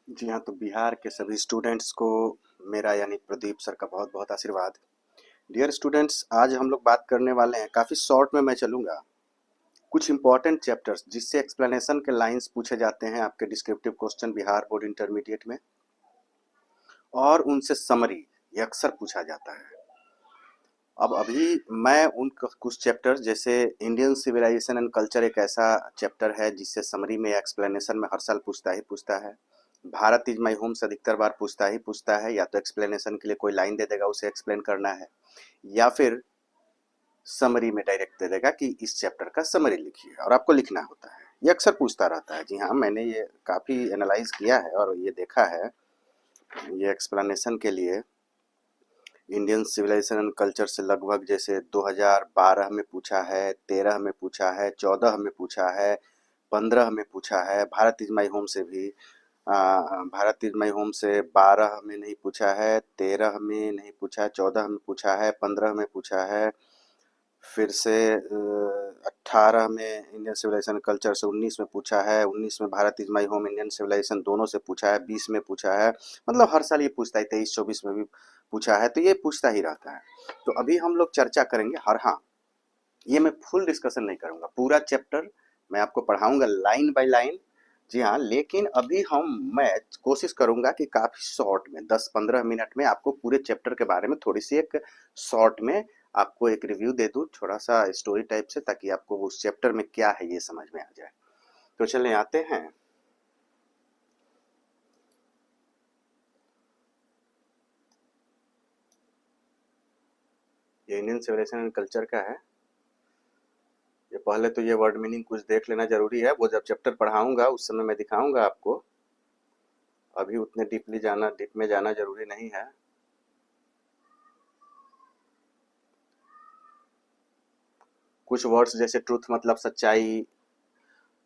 जी हाँ, तो बिहार के सभी स्टूडेंट्स को मेरा यानी प्रदीप सर का बहुत-बहुत आशीर्वाद। डियर स्टूडेंट्स, आज हम लोग बात करने वाले हैं, काफ़ी शॉर्ट में मैं चलूँगा। कुछ इंपॉर्टेंट चैप्टर्स जिससे एक्सप्लेनेशन के लाइन्स पूछे जाते हैं आपके descriptive question Bihar board intermediate में, और उनसे समरी ये अक्सर पूछा जाता है। अब अभी मैं कुछ चैप्टर्स जैसे इंडियन सिविलाइजेशन एंड कल्चर एक ऐसा चैप्टर है जिससे समरी में या एक्सप्लेनेशन में हर साल पूछता ही पूछता है। भारत इज माई होम से अधिकतर बार पूछता ही पूछता है, या तो एक्सप्लेनेशन के लिए कोई लाइन दे देगा उसे एक्सप्लेन करना है, या फिर समरी में डायरेक्ट दे देगा कि इस चैप्टर का समरी लिखिए और आपको लिखना होता है। ये अक्सर पूछता रहता है। जी हाँ, मैंने ये काफ़ी एनालाइज किया है और ये देखा है। ये एक्सप्लेनेशन के लिए इंडियन सिविलाइजेशन एंड कल्चर से लगभग जैसे 2012 में पूछा है, 13 में पूछा है, 14 में पूछा है, 15 में पूछा है। भारत इज माई होम से भी भारत इज माई होम से 12 में नहीं पूछा है, 13 में नहीं पूछा है, 14 में पूछा है, 15 में पूछा है, फिर से 18 में इंडियन सिविलाइजेशन कल्चर से 19 में पूछा है, 19 में Bharat is my home Indian civilization दोनों से पूछा है, 20 में पूछा है। मतलब हर साल ये पूछता है, 23-24 में भी पूछा है, तो ये पूछता ही रहता है। तो अभी हम लोग चर्चा करेंगे। और हाँ, ये मैं फुल डिस्कशन नहीं करूँगा, पूरा चैप्टर मैं आपको पढ़ाऊँगा लाइन बाय लाइन। जी हाँ, लेकिन अभी मैं कोशिश करूँगा कि काफ़ी शॉर्ट में 10-15 मिनट में आपको पूरे चैप्टर के बारे में थोड़ी-सी एक शॉर्ट में आपको एक रिव्यू दे दूँ, थोड़ा-सा स्टोरी टाइप से, ताकि आपको उस चैप्टर में क्या है ये समझ में आ जाए। तो चलिए आते हैं। ये इंडियन सिविलाइजेशन एंड कल्चर का है। ये पहले तो ये वर्ड मीनिंग कुछ देख लेना ज़रूरी है, वो जब चैप्टर पढ़ाऊँगा उस समय मैं दिखाऊँगा आपको। अभी उतने डीप में जाना ज़रूरी नहीं है। कुछ वर्ड्स जैसे ट्रूथ मतलब सच्चाई,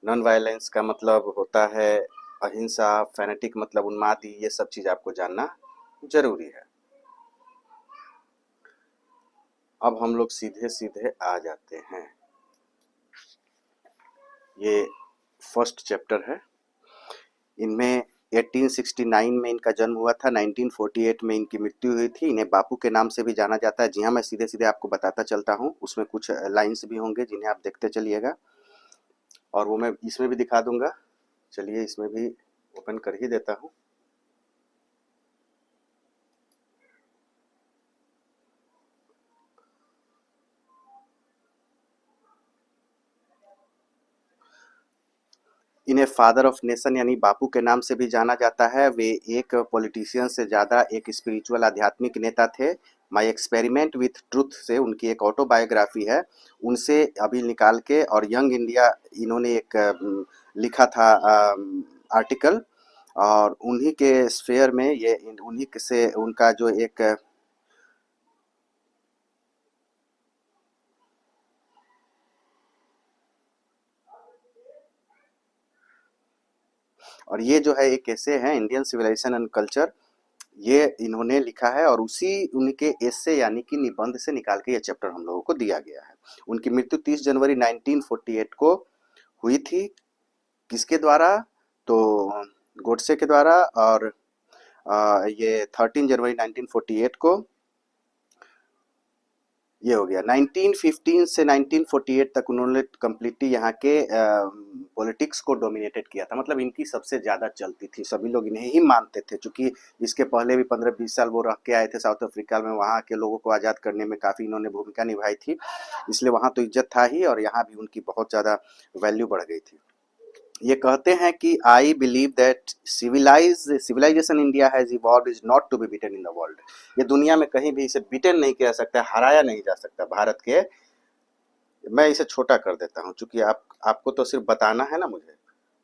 नॉन वायलेंस का मतलब होता है अहिंसा, फैनेटिक मतलब उन्मादी, ये सब चीज़ आपको जानना ज़रूरी है। अब हम लोग सीधे-सीधे आ जाते हैं। ये फर्स्ट चैप्टर है। इनमें 1869 में इनका जन्म हुआ था, 1948 में इनकी मृत्यु हुई थी। इन्हें बापू के नाम से भी जाना जाता है। जी हाँ, मैं सीधे-सीधे आपको बताता चलता हूँ। उसमें कुछ लाइन्स भी होंगे जिन्हें आप देखते चलिएगा, और वो मैं इसमें भी दिखा दूँगा। चलिए इसमें भी ओपन कर ही देता हूँ। इन्हें फादर ऑफ नेशन यानी बापू के नाम से भी जाना जाता है। वे एक पॉलिटिशियन से ज़्यादा एक स्पिरिचुअल आध्यात्मिक नेता थे। माई एक्सपेरिमेंट विथ ट्रुथ से उनकी एक ऑटोबायोग्राफी है, उनसे अभी निकाल के, और यंग इंडिया इन्होंने एक लिखा था आर्टिकल, और उन्हीं के स्फेयर में ये उन्हीं से उनका जो एक और ये जो है एक ऐसे है इंडियन सिविलाइजेशन एंड कल्चर, ये इन्होंने लिखा है, और उसी उनके एसे यानी कि निबंध से निकाल के ये चैप्टर हम लोगों को दिया गया है। उनकी मृत्यु 30 जनवरी 1948 को हुई थी। किसके द्वारा? तो गोडसे के द्वारा। और ये 13 जनवरी 1948 को ये हो गया। 1915 से 1948 तक उन्होंने कम्प्लीटली यहाँ के पॉलिटिक्स को डोमिनेटेड किया था। मतलब इनकी सबसे ज़्यादा चलती थी, सभी लोग इन्हें ही मानते थे, चूँकि इसके पहले भी 15-20 साल वो रह के आए थे साउथ अफ्रीका में, वहाँ के लोगों को आज़ाद करने में काफ़ी इन्होंने भूमिका निभाई थी। इसलिए वहाँ तो इज़्ज़त था ही, और यहाँ भी उनकी बहुत ज़्यादा वैल्यू बढ़ गई थी। ये कहते हैं कि I believe that civilization India has evolve is not to be beaten in the world. ये दुनिया में कहीं भी इसे बीटन नहीं किया सकता, हराया नहीं जा सकता भारत के। मैं इसे छोटा कर देता हूँ, चूंकि आपको तो सिर्फ बताना है ना मुझे,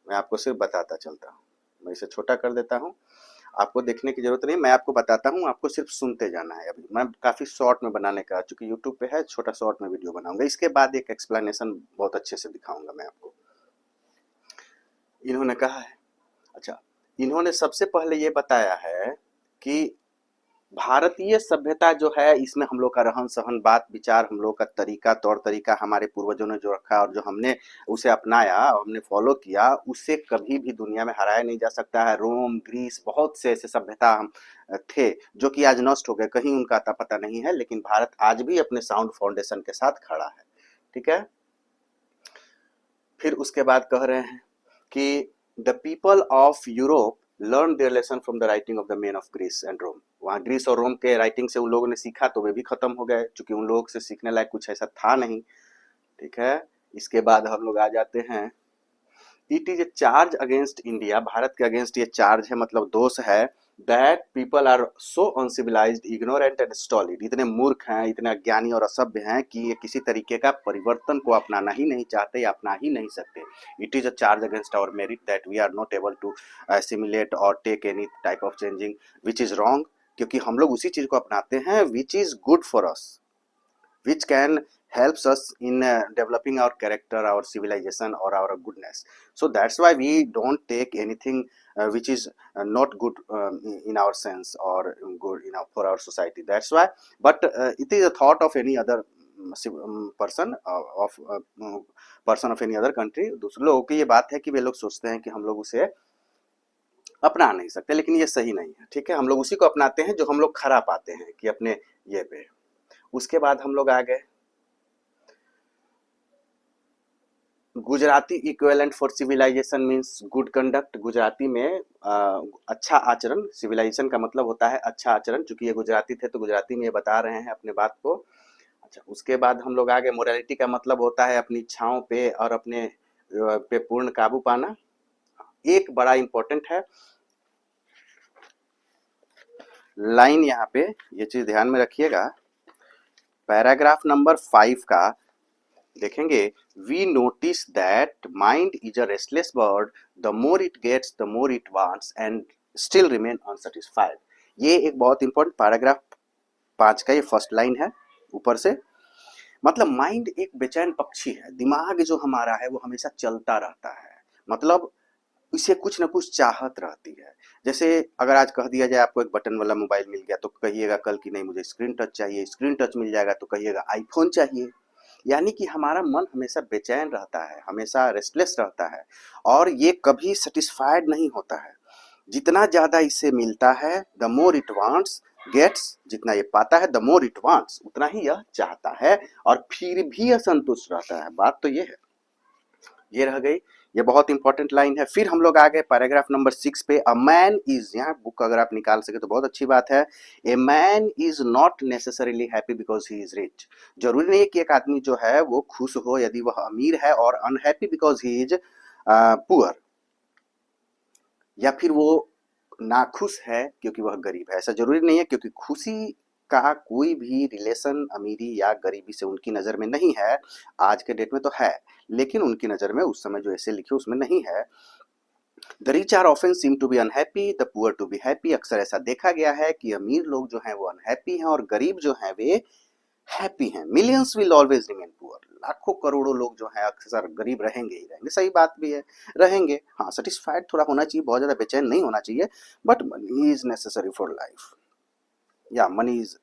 मैं आपको सिर्फ बताता चलता हूँ। मैं इसे छोटा कर देता हूँ, आपको देखने की जरूरत नहीं, मैं आपको बताता हूँ, आपको सिर्फ सुनते जाना है। अभी मैं काफ़ी शॉर्ट में बनाने का, चूंकि यूट्यूब पे है, छोटा शॉर्ट में वीडियो बनाऊंगा। इसके बाद एक एक्सप्लेनेशन बहुत अच्छे से दिखाऊंगा मैं आपको। इन्होंने कहा है, अच्छा, इन्होंने सबसे पहले ये बताया है कि भारतीय सभ्यता जो है इसमें हम लोग का रहन सहन बात विचार हम लोग का तरीका तौर तरीका हमारे पूर्वजों ने जो रखा और जो हमने उसे अपनाया और हमने फॉलो किया उससे कभी भी दुनिया में हराया नहीं जा सकता है। रोम ग्रीस बहुत से ऐसे सभ्यता हम थे जो कि आज नष्ट हो गए, कहीं उनका अता पता नहीं है, लेकिन भारत आज भी अपने साउंड फाउंडेशन के साथ खड़ा है। ठीक है। फिर उसके बाद कह रहे हैं कि the people of Europe learn their lesson from the writing of the men of Greece and Rome. वहाँ ग्रीस और रोम के राइटिंग से उन लोगों ने सीखा तो वे भी खत्म हो गए, क्योंकि उन लोगों से सीखने लायक कुछ ऐसा था नहीं। ठीक है। इसके बाद हम लोग आ जाते हैं, it is a charge against India, भारत के अगेंस्ट ये चार्ज है, मतलब दोष है, that people are so uncivilised ignorant and stolid, इतने मूर्ख हैं, इतने अज्ञानी और असभ्य हैं कि ये किसी तरीके का परिवर्तन को अपनाना ही नहीं चाहते या अपना ही नहीं सकते। It is a charge against our merit that we are not able to assimilate और take any type of changing which is wrong, क्योंकि हम लोग उसी चीज को अपनाते हैं which is good for us, which can helps us in developing our character, our civilization or our goodness. So that's why we don't take anything which is not good in our sense or good in for our society. That's why, but it is a thought of any other person person of any other country। दूसरे लोगों की ये बात है कि वे लोग सोचते हैं कि हम लोग उसे अपना नहीं सकते, लेकिन ये सही नहीं है। ठीक है। हम लोग उसी को अपनाते हैं जो हम लोग खरा पाते हैं कि अपने ये पे। उसके बाद हम लोग आ गए Gujarati equivalent for civilization means good conduct. Gujarati में अच्छा आचरण, सिविलाइजेशन का मतलब होता है अच्छा आचरण, चूंकि ये गुजराती थे तो गुजराती में ये बता रहे हैं अपने बात को। अच्छा, उसके बाद हम लोग आगे मोरालिटी का मतलब होता है अपनी इच्छाओं पे और अपने पे पूर्ण काबू पाना। एक बड़ा इंपॉर्टेंट है लाइन यहाँ पे, ये चीज ध्यान में रखिएगा, पैराग्राफ नंबर 5 का देखेंगे, we notice that mind is a restless bird, the more it gets the more it wants and still remain unsatisfied. ये एक बहुत इंपॉर्टेंट पैराग्राफ 5 का ये फर्स्ट लाइन है ऊपर से। मतलब माइंड एक बेचैन पक्षी है, दिमाग जो हमारा है वो हमेशा चलता रहता है, मतलब इसे कुछ ना कुछ चाहत रहती है। जैसे अगर आज कह दिया जाए आपको एक बटन वाला मोबाइल मिल गया तो कहिएगा कल की नहीं मुझे स्क्रीन टच चाहिए, स्क्रीन टच मिल जाएगा तो कहिएगा आईफोन चाहिए। यानी कि हमारा मन हमेशा बेचैन रहता है, हमेशा रेस्टलेस रहता है और ये कभी सेटिस्फाइड नहीं होता है। जितना ज़्यादा इसे मिलता है the more it wants gets, जितना ये पाता है द मोर इट वांट्स उतना ही यह चाहता है और फिर भी असंतुष्ट रहता है। बात तो ये है। ये रह गई, ये बहुत इंपॉर्टेंट लाइन है। फिर हम लोग आ गए पैराग्राफ नंबर 6 पे, अ मैन इज, यहाँ बुक अगर आप निकाल सके तो बहुत अच्छी बात है, a man is not necessarily happy because he is rich. जरूरी नहीं है कि एक आदमी जो है वो खुश हो यदि वह अमीर है, और unhappy because he is poor, या फिर वो नाखुश है क्योंकि वह गरीब है। ऐसा जरूरी नहीं है, क्योंकि खुशी का कोई भी रिलेशन अमीरी या गरीबी से उनकी नज़र में नहीं है। आज के डेट में तो है, लेकिन उनकी नज़र में उस समय जो ऐसे लिखे उसमें नहीं है। The rich are often seem to be unhappy, the poor to be happy. अक्सर ऐसा देखा गया है कि अमीर लोग जो हैं वो अनहैप्पी हैं और गरीब जो हैं वे हैप्पी हैं। Millions will always remain poor, लाखों करोड़ों लोग जो हैं अक्सर गरीब रहेंगे ही रहेंगे। सही बात भी है, रहेंगे। हाँ, सेटिस्फाइड थोड़ा होना चाहिए, बहुत ज़्यादा बेचैन नहीं होना चाहिए, but money is necessary for life, या मनी इज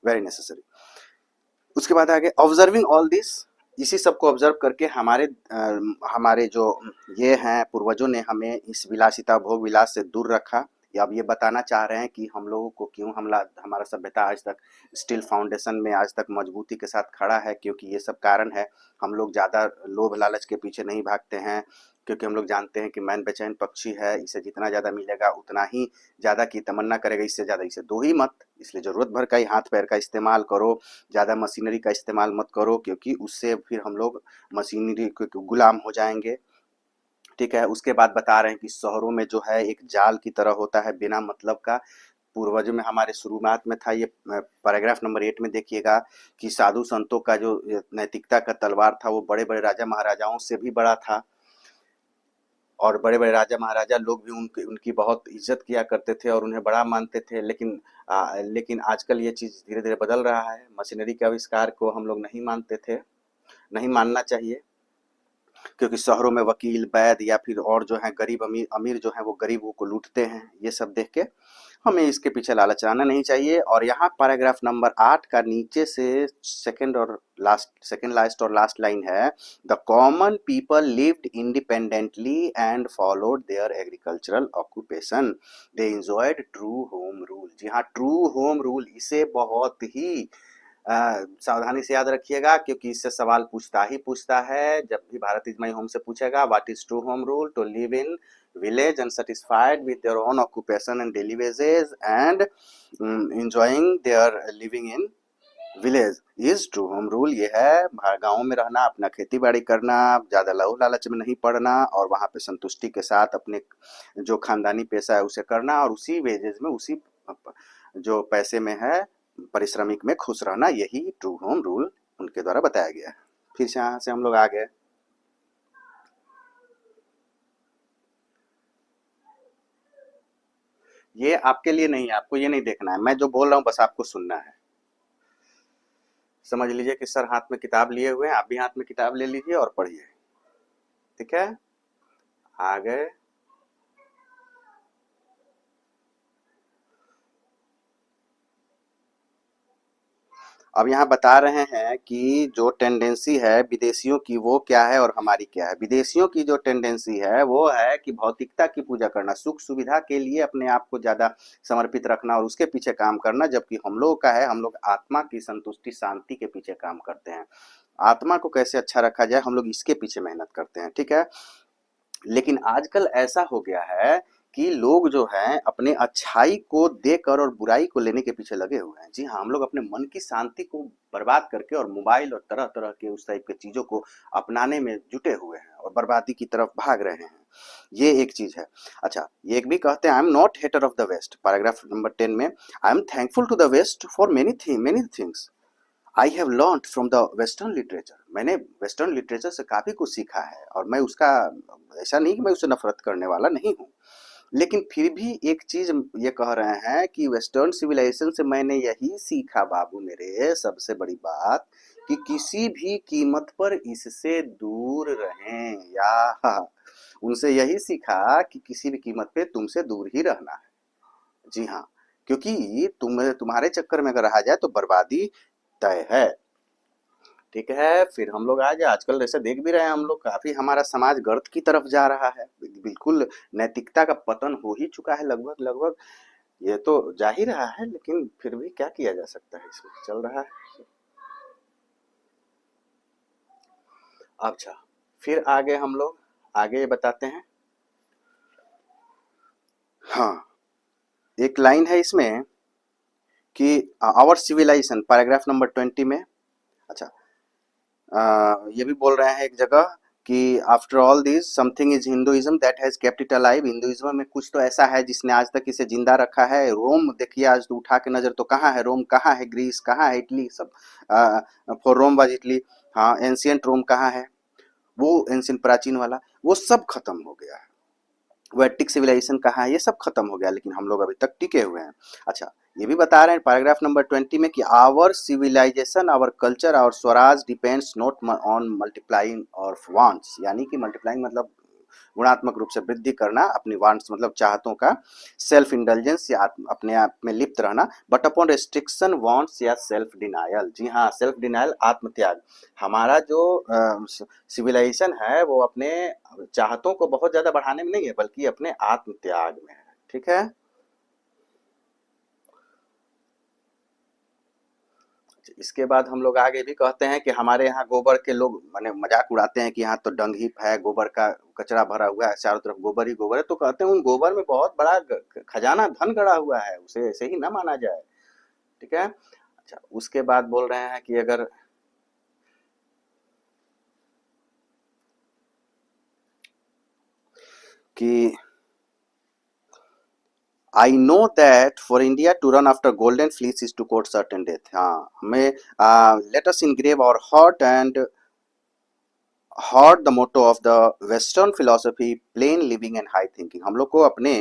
वेरी नेसेसरी। उसके बाद आगे ऑब्जर्विंग ऑल दिस, इसी सब को ऑब्जर्व करके हमारे जो ये हैं पूर्वजों ने हमें इस विलासिता भोग विलास से दूर रखा। या अब ये बताना चाह रहे हैं कि हम लोगों को क्यों हमारा सभ्यता आज तक स्टिल फाउंडेशन में आज तक मजबूती के साथ खड़ा है, क्योंकि ये सब कारण है। हम लोग ज़्यादा लोभ लालच के पीछे नहीं भागते हैं, क्योंकि हम लोग जानते हैं कि मैन बेचैन पक्षी है, इसे जितना ज़्यादा मिलेगा उतना ही ज़्यादा की तमन्ना करेगा, इससे ज़्यादा इसे दो ही मत। इसलिए ज़रूरत भर का ही हाथ पैर का इस्तेमाल करो, ज़्यादा मशीनरी का इस्तेमाल मत करो, क्योंकि उससे फिर हम लोग मशीनरी के गुलाम हो जाएंगे। ठीक है। उसके बाद बता रहे हैं कि शहरों में जो है एक जाल की तरह होता है बिना मतलब का। पूर्वजों में हमारे शुरुआत में था ये, पैराग्राफ नंबर 8 में देखिएगा कि साधु संतों का जो नैतिकता का तलवार था वो बड़े बड़े राजा महाराजाओं से भी बड़ा था, और बड़े बड़े राजा महाराजा लोग भी उनकी उनकी बहुत इज्जत किया करते थे और उन्हें बड़ा मानते थे। लेकिन आजकल ये चीज़ धीरे धीरे बदल रहा है। मशीनरी के आविष्कार को हम लोग नहीं मानते थे, नहीं मानना चाहिए। क्योंकि शहरों में वकील, वैद्य या फिर और जो है गरीब अमीर अमीर जो है वो गरीबों को लूटते हैं। ये सब देख के हमें इसके पीछे लालच आना नहीं चाहिए। और यहाँ पैराग्राफ नंबर 8 का नीचे से सेकंड लास्ट और लास्ट लाइन है, the common people lived independently and followed their agricultural occupation, they enjoyed true home rule. जी हाँ, ट्रू होम रूल, इसे बहुत ही सावधानी से याद रखिएगा, क्योंकि इससे सवाल पूछता ही पूछता है। जब भी भारत इज माई होम से पूछेगा, what is true home rule, to live in village and satisfied with their own occupation and daily wages and enjoying their living in village is true home rule. ये है गाँव में रहना, अपना खेती बाड़ी करना, ज़्यादा लहू लालच में नहीं पड़ना, और वहाँ पे संतुष्टि के साथ अपने जो खानदानी पैसा है उसे करना, और उसी वेजेज में, उसी जो पैसे में है परिश्रमिक में खुश रहना, यही ट्रू होम रूल उनके द्वारा बताया गया है। फिर से यहाँ से हम लोग आ गए। ये आपके लिए नहीं है, आपको ये नहीं देखना है, मैं जो बोल रहा हूँ बस आपको सुनना है। समझ लीजिए कि सर हाथ में किताब लिए हुए हैं, आप भी हाथ में किताब ले लीजिए और पढ़िए। ठीक है, आ गए। अब यहाँ बता रहे हैं कि जो टेंडेंसी है विदेशियों की वो क्या है और हमारी क्या है। विदेशियों की जो टेंडेंसी है वो है कि भौतिकता की पूजा करना, सुख सुविधा के लिए अपने आप को ज्यादा समर्पित रखना और उसके पीछे काम करना, जबकि हम लोग का है, हम लोग आत्मा की संतुष्टि शांति के पीछे काम करते हैं। आत्मा को कैसे अच्छा रखा जाए, हम लोग इसके पीछे मेहनत करते हैं। ठीक है, लेकिन आजकल ऐसा हो गया है कि लोग जो हैं अपने अच्छाई को देकर और बुराई को लेने के पीछे लगे हुए हैं। जी हाँ, हम लोग अपने मन की शांति को बर्बाद करके और मोबाइल और तरह तरह के उस टाइप के चीजों को अपनाने में जुटे हुए हैं और बर्बादी की तरफ भाग रहे हैं। ये एक चीज है। अच्छा, ये एक भी कहते हैं, I am not hater of the west, paragraph number 10 में, I am thankful to the west for many things I have learned from the western literature. मैंने वेस्टर्न लिटरेचर से काफ़ी कुछ सीखा है, और मैं उसका, ऐसा नहीं कि मैं उसे नफरत करने वाला नहीं हूँ, लेकिन फिर भी एक चीज़ ये कह रहे हैं कि वेस्टर्न सिविलाइजेशन से मैंने यही सीखा बाबू मेरे, सबसे बड़ी बात, कि किसी भी कीमत पर इससे दूर रहें, या उनसे यही सीखा कि किसी भी कीमत पे तुमसे दूर ही रहना है। जी हाँ, क्योंकि तुम्हारे चक्कर में अगर रहा जाए तो बर्बादी तय है। ठीक है, फिर हम लोग आज आजकल जैसे देख भी रहे हैं, हम लोग काफी, हमारा समाज गर्त की तरफ जा रहा है, बिल्कुल नैतिकता का पतन हो ही चुका है लगभग लगभग। ये तो जा ही रहा है, लेकिन फिर भी क्या किया जा सकता है, इसमें चल रहा है। अच्छा, फिर आगे हम लोग आगे बताते हैं। हाँ, एक लाइन है इसमें कि आवर सिविलाइजेशन, पैराग्राफ नंबर 20 में। अच्छा, ये भी बोल रहे हैं एक जगह कि after all this something is Hinduism that has kept it alive. Hinduism में कुछ तो ऐसा है जिसने आज तक इसे जिंदा रखा है। रोम देखिए, आज तो उठा के नजर तो कहाँ है रोम, कहाँ है ग्रीस, कहाँ है इटली, सब फॉर रोम वाज इटली। हाँ, एंशियंट रोम कहाँ है, वो एंशियंट प्राचीन वाला, वो सब खत्म हो गया है। वैदिक सिविलाइजेशन कहाँ है, ये सब खत्म हो गया, लेकिन हम लोग अभी तक टिके हुए हैं। अच्छा, ये भी बता रहे हैं पैराग्राफ नंबर 20 में कि our civilization, our culture, our swaraj depends not on multiplying our wants, यानी कि मल्टीप्लाइंग मतलब गुणात्मक रूप से वृद्धि करना, अपनी वांट्स मतलब चाहतों का, सेल्फ इंडल्जेंस या अपने आप में लिप्त रहना, बट अपॉन रेस्ट्रिक्शन वांट्स या सेल्फ डिनायल। जी हाँ, सेल्फ डिनायल, आत्मत्याग। हमारा जो सिविलाइजेशन है वो अपने चाहतों को बहुत ज्यादा बढ़ाने में नहीं है, बल्कि अपने आत्म त्याग में है। ठीक है, इसके बाद हम लोग आगे भी कहते हैं कि हमारे यहाँ गोबर के लोग माने मजाक उड़ाते हैं कि यहाँ तो डंग ही है, गोबर का कचरा भरा हुआ है, चारों तरफ गोबर ही गोबर है, तो कहते हैं उन गोबर में बहुत बड़ा खजाना धन गड़ा हुआ है, उसे ऐसे ही ना माना जाए। ठीक है। अच्छा, उसके बाद बोल रहे हैं कि अगर कि I know that for India to run after golden fleece is to court certain death. हाँ, हमें let us engrave our heart and hot the motto of the western philosophy plain living and high thinking. हम लोग को अपने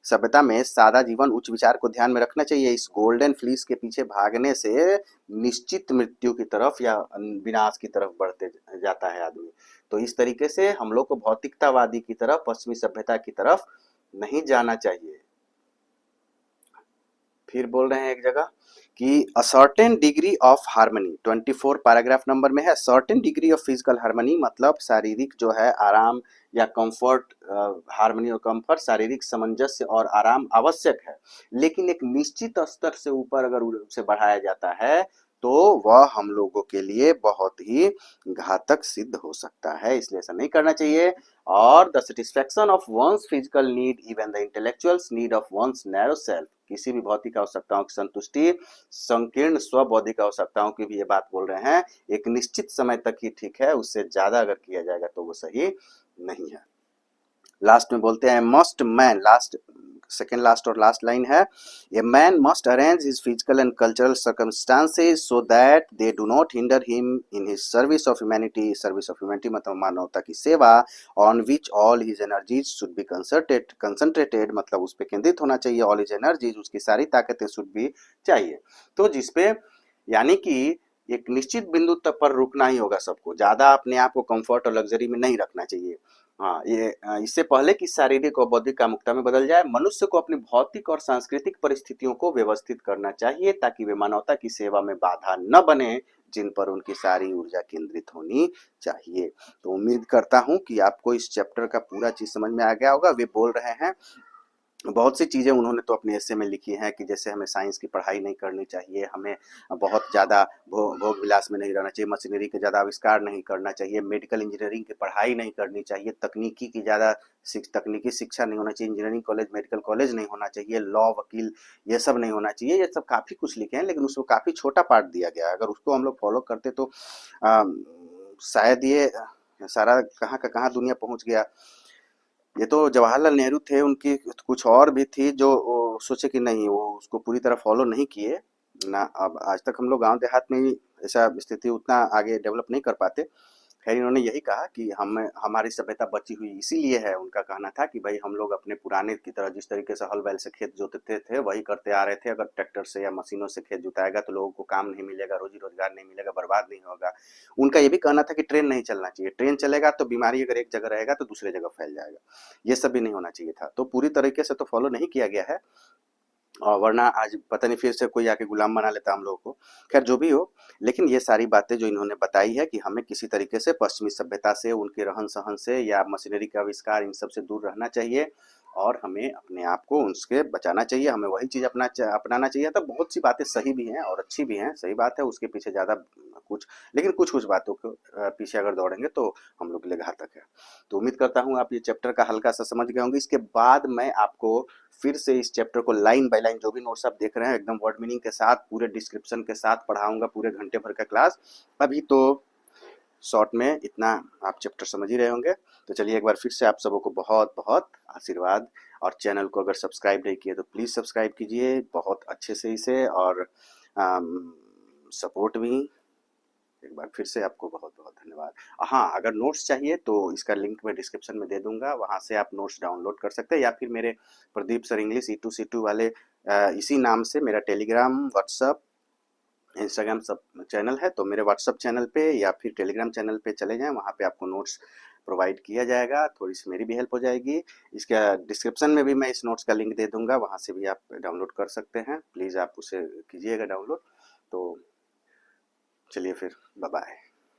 सभ्यता में सादा जीवन उच्च विचार को ध्यान में रखना चाहिए। इस गोल्डन फ्लीस के पीछे भागने से निश्चित मृत्यु की तरफ या विनाश की तरफ बढ़ते जाता है आदमी। तो इस तरीके से हम लोग को भौतिकतावादी की तरफ, पश्चिमी सभ्यता की तरफ नहीं जाना चाहिए। फिर बोल रहे हैं एक जगह कि a certain degree of harmony, 24 paragraph number में है, certain degree of physical harmony मतलब शारीरिक जो है आराम या कंफर्ट, हार्मनी और कंफर्ट, शारीरिक सामंजस्य और आराम आवश्यक है, लेकिन एक निश्चित स्तर से ऊपर अगर उसे बढ़ाया जाता है तो वह हम लोगों के लिए बहुत ही घातक सिद्ध हो सकता है, इसलिए ऐसा नहीं करना चाहिए। और the satisfaction of one's physical need even the intellectuals need of one's narrow self, किसी भी भौतिक आवश्यकताओं की संतुष्टि संकीर्ण स्व बौद्धिक आवश्यकताओं की भी ये बात बोल रहे हैं, एक निश्चित समय तक ही ठीक है, उससे ज्यादा अगर किया जाएगा तो वो सही नहीं है। लास्ट में बोलते हैं must man, last second last और लास्ट लाइन है, a man must arrange his physical and cultural circumstances so that they do not hinder him in his service of humanity, service of humanity मतलब मानवता की सेवा, on which all his energies should be concentrated मतलब उस पर केंद्रित होना चाहिए, ऑल हिज एनर्जीज उसकी सारी ताकतें शुड भी चाहिए, तो जिसपे यानी कि एक निश्चित बिंदु तक पर रुकना ही होगा सबको, ज्यादा अपने आप को कंफर्ट और लग्जरी में नहीं रखना चाहिए। हाँ, ये इससे पहले कि शारीरिक और बौद्धिक कामुकता में बदल जाए, मनुष्य को अपनी भौतिक और सांस्कृतिक परिस्थितियों को व्यवस्थित करना चाहिए ताकि वे मानवता की सेवा में बाधा न बने, जिन पर उनकी सारी ऊर्जा केंद्रित होनी चाहिए। तो उम्मीद करता हूँ कि आपको इस चैप्टर का पूरा चीज समझ में आ गया होगा। वे बोल रहे हैं बहुत सी चीज़ें उन्होंने तो अपने एस्से में लिखी हैं कि जैसे हमें साइंस की पढ़ाई नहीं करनी चाहिए, हमें बहुत ज़्यादा भोग विलास में नहीं रहना चाहिए, मशीनरी के ज़्यादा आविष्कार नहीं करना चाहिए, मेडिकल इंजीनियरिंग की पढ़ाई नहीं करनी चाहिए, तकनीकी की ज़्यादा तकनीकी शिक्षा नहीं होना चाहिए, इंजीनियरिंग कॉलेज मेडिकल कॉलेज नहीं होना चाहिए, लॉ वकील ये सब नहीं होना चाहिए, ये सब काफ़ी कुछ लिखे हैं, लेकिन उसको काफ़ी छोटा पार्ट दिया गया है। अगर उसको हम लोग फॉलो करते तो आ, शायद ये सारा कहाँ का कहाँ दुनिया पहुँच गया। ये तो जवाहरलाल नेहरू थे, उनकी कुछ और भी थी जो वो सोचे कि नहीं, वो उसको पूरी तरह फॉलो नहीं किए ना। अब आज तक हम लोग गांव देहात में ही ऐसा स्थिति उतना आगे डेवलप नहीं कर पाते। खैर इन्होंने यही कहा कि हम हमारी सभ्यता बची हुई इसीलिए है, उनका कहना था कि भाई हम लोग अपने पुराने की तरह जिस तरीके से हल बैल से खेत जोतते थे वही करते आ रहे थे, अगर ट्रैक्टर से या मशीनों से खेत जुताएगा तो लोगों को काम नहीं मिलेगा, रोजी रोजगार नहीं मिलेगा, बर्बाद नहीं होगा। उनका ये भी कहना था कि ट्रेन नहीं चलना चाहिए, ट्रेन चलेगा तो बीमारी अगर एक जगह रहेगा तो दूसरे जगह फैल जाएगा, ये सब भी नहीं होना चाहिए था। तो पूरी तरीके से तो फॉलो नहीं किया गया है, और वरना आज पता नहीं फिर से कोई आके गुलाम बना लेता हम लोगों को। खैर जो भी हो, लेकिन ये सारी बातें जो इन्होंने बताई है कि हमें किसी तरीके से पश्चिमी सभ्यता से, उनके रहन सहन से या मशीनरी का आविष्कार, इन सब से दूर रहना चाहिए और हमें अपने आप को उनसे बचाना चाहिए, हमें वही चीज़ अपनाना चाहिए। तो बहुत सी बातें सही भी हैं और अच्छी भी हैं, सही बात है, उसके पीछे ज़्यादा कुछ, लेकिन कुछ कुछ बातों को पीछे अगर दौड़ेंगे तो हम लोग के लिए घातक है। तो उम्मीद करता हूँ आप ये चैप्टर का हल्का सा समझ गए होंगे। इसके बाद मैं आपको फिर से इस चैप्टर को लाइन बाय लाइन, जो भी नोट्स आप देख रहे हैं एकदम वर्ड मीनिंग के साथ, पूरे डिस्क्रिप्शन के साथ पढ़ाऊंगा, पूरे घंटे भर का क्लास। अभी तो शॉर्ट में इतना आप चैप्टर समझ ही रहे होंगे। तो चलिए एक बार फिर से आप सबों को बहुत बहुत आशीर्वाद, और चैनल को अगर सब्सक्राइब नहीं किए तो प्लीज़ सब्सक्राइब कीजिए बहुत अच्छे से इसे, और सपोर्ट भी। एक बार फिर से आपको बहुत बहुत धन्यवाद। हाँ, अगर नोट्स चाहिए तो इसका लिंक मैं डिस्क्रिप्शन में दे दूंगा, वहाँ से आप नोट्स डाउनलोड कर सकते हैं, या फिर मेरे प्रदीप सर इंग्लिश E2C2 वाले इसी नाम से मेरा टेलीग्राम, व्हाट्सअप, इंस्टाग्राम सब चैनल है, तो मेरे व्हाट्सअप चैनल पे या फिर टेलीग्राम चैनल पे चले जाएं, वहाँ पे आपको नोट्स प्रोवाइड किया जाएगा, थोड़ी सी मेरी भी हेल्प हो जाएगी। इसका डिस्क्रिप्शन में भी मैं इस नोट्स का लिंक दे दूंगा, वहाँ से भी आप डाउनलोड कर सकते हैं, प्लीज़ आप उसे कीजिएगा डाउनलोड। तो चलिए फिर, बाय बाय।